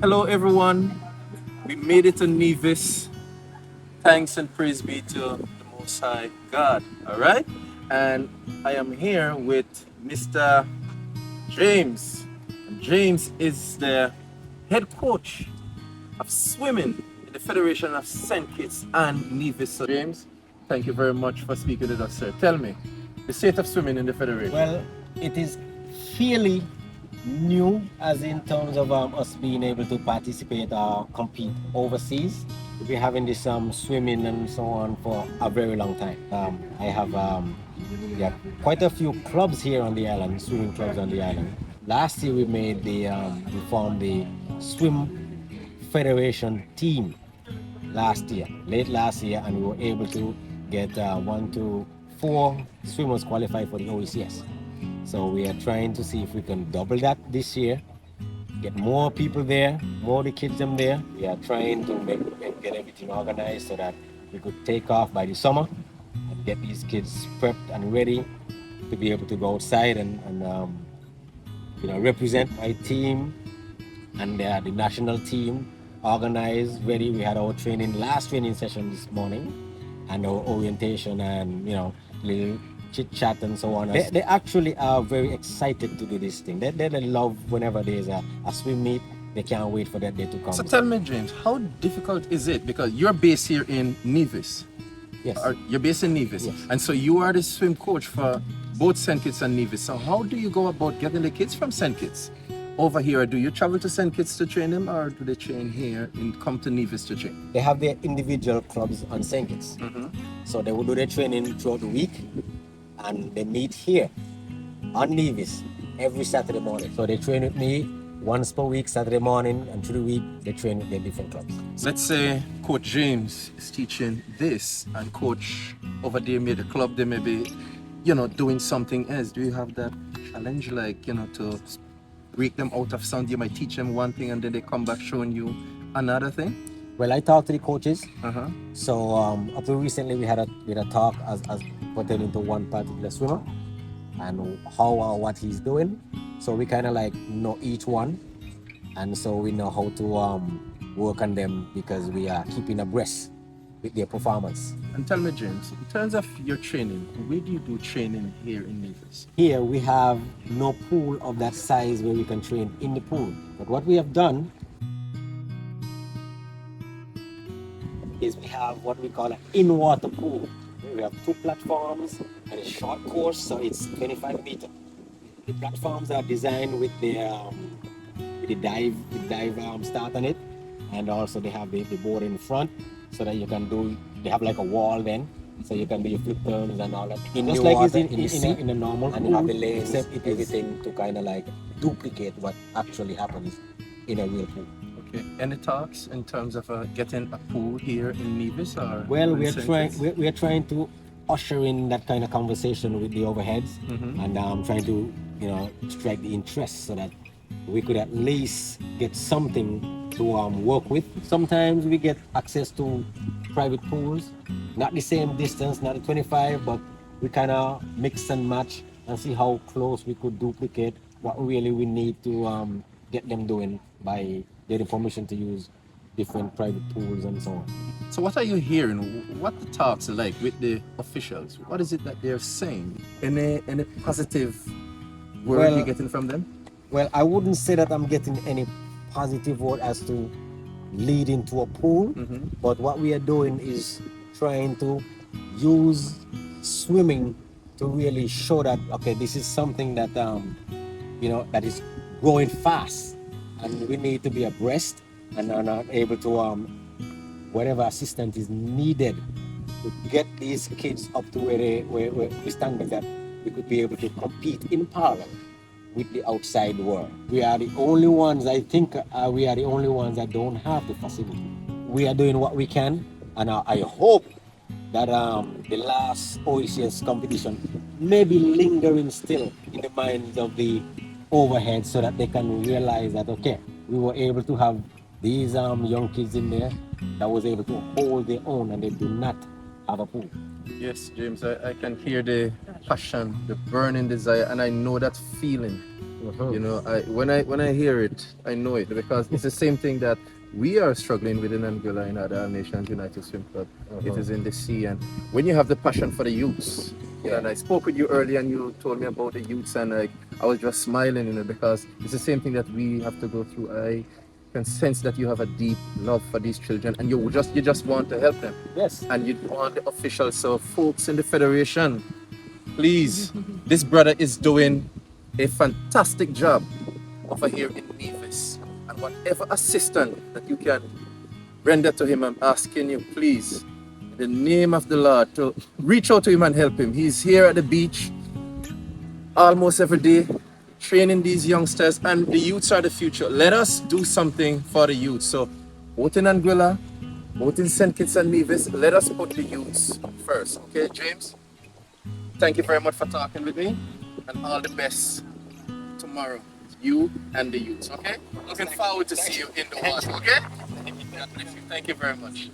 Hello, everyone. We made it to Nevis. Thanks and praise be to the Most High God. All right. And I am here with Mr. James. And James is the head coach of swimming in the Federation of St. Kitts and Nevis. So, James, thank you very much for speaking with us, sir. Tell me the state of swimming in the Federation. Well, it is fairly new as in terms of us being able to participate or compete overseas. We've been having this swimming and so on for a very long time. I have yeah, quite a few clubs here on the island, swimming clubs on the island. Last year we formed the swim federation team late last year, and we were able to get 4 swimmers qualified for the OECS. So we are trying to see if we can double that this year, get more people there, more of the kids them there. We are trying to get everything organized so that we could take off by the summer and get these kids prepped and ready to be able to go outside and represent my team and the national team organized, ready. We had our last training session this morning, and our orientation and little chit chat and so on. They actually are very excited to do this thing. They love whenever there's a swim meet. They can't wait for that day to come. So tell me, James, how difficult is it? Because you're based here in Nevis. Yes. You're based in Nevis. Yes. And so you are the swim coach for both St. Kitts and Nevis. So how do you go about getting the kids from St. Kitts over here? Do you travel to St. Kitts to train them, or do they train here and come to Nevis to train? They have their individual clubs on St. Kitts. So they will do their training throughout the week, and they meet here on Nevis every Saturday morning. So they train with me once per week, Saturday morning, and through the week they train with their different clubs. Let's say Coach James is teaching this, and Coach over there made a club, they may be, doing something else. Do you have that challenge, like, to break them out of something? You might teach them one thing and then they come back showing you another thing? Well, I talk to the coaches. Uh-huh. So up to recently we had a talk as pertaining to one particular swimmer and how or what he's doing. So we kind of like know each one, and so we know how to work on them because we are keeping abreast with their performance. And tell me, James, in terms of your training, where do you do training here in Nevis? Here we have no pool of that size where we can train in the pool. But what we have done is we have what we call an in-water pool. We have 2 platforms and a short course, so it's 25 meters. The platforms are designed with the dive start on it, and also they have the board in front so that you can do. They have like a wall then, so you can do your flip turns and all that. Just like it's in a normal pool, and you have the lanes, everything to kind of like duplicate what actually happens in a real pool. Okay. Any talks in terms of getting a pool here in Nevis? Or well, we are trying to usher in that kind of conversation with the overheads, and trying to strike the interest so that we could at least get something to work with. Sometimes we get access to private pools, not the same distance, not the 25, but we kind of mix and match and see how close we could duplicate what really we need to get them doing by getting permission to use different private pools and so on. So what are you hearing? What the talks are like with the officials? What is it that they're saying? Any positive word you're getting from them? Well, I wouldn't say that I'm getting any positive word as to lead into a pool, but what we are doing is trying to use swimming to really show that, okay, this is something that that is growing fast, and we need to be abreast and are able to whatever assistance is needed to get these kids up to where we stand with that we could be able to compete in parallel with the outside world. We are the only ones, I think, we are the only ones that don't have the facility. We are doing what we can, and I hope that the last OECS competition may be lingering still in the minds of the overhead, so that they can realize that, okay, we were able to have these young kids in there that was able to hold their own, and they do not have a pool. Yes, James, I can hear the passion, the burning desire, and I know that feeling You know, when I hear it, I know it because it's the same thing that we are struggling with in Angola in other Nations United Swim Club. It is in the sea, and when you have the passion for the youths, you know, and I spoke with you earlier, and you told me about the youths, and like I was just smiling, you know, because it's the same thing that we have to go through. I can sense that you have a deep love for these children, and you just want to help them, Yes. and you want the officials, so folks in the federation, please, this brother is doing a fantastic job over here in Nevis. And whatever assistance that you can render to him, I'm asking you, please, in the name of the Lord, to reach out to him and help him. He's here at the beach almost every day, training these youngsters, and the youths are the future. Let us do something for the youth. So, both in Anguilla, both in St. Kitts and Nevis, let us put the youths first. Okay, James? Thank you very much for talking with me, and all the best tomorrow, you and the youths, okay? Looking forward to see you in the water, okay? God bless you. Thank you very much.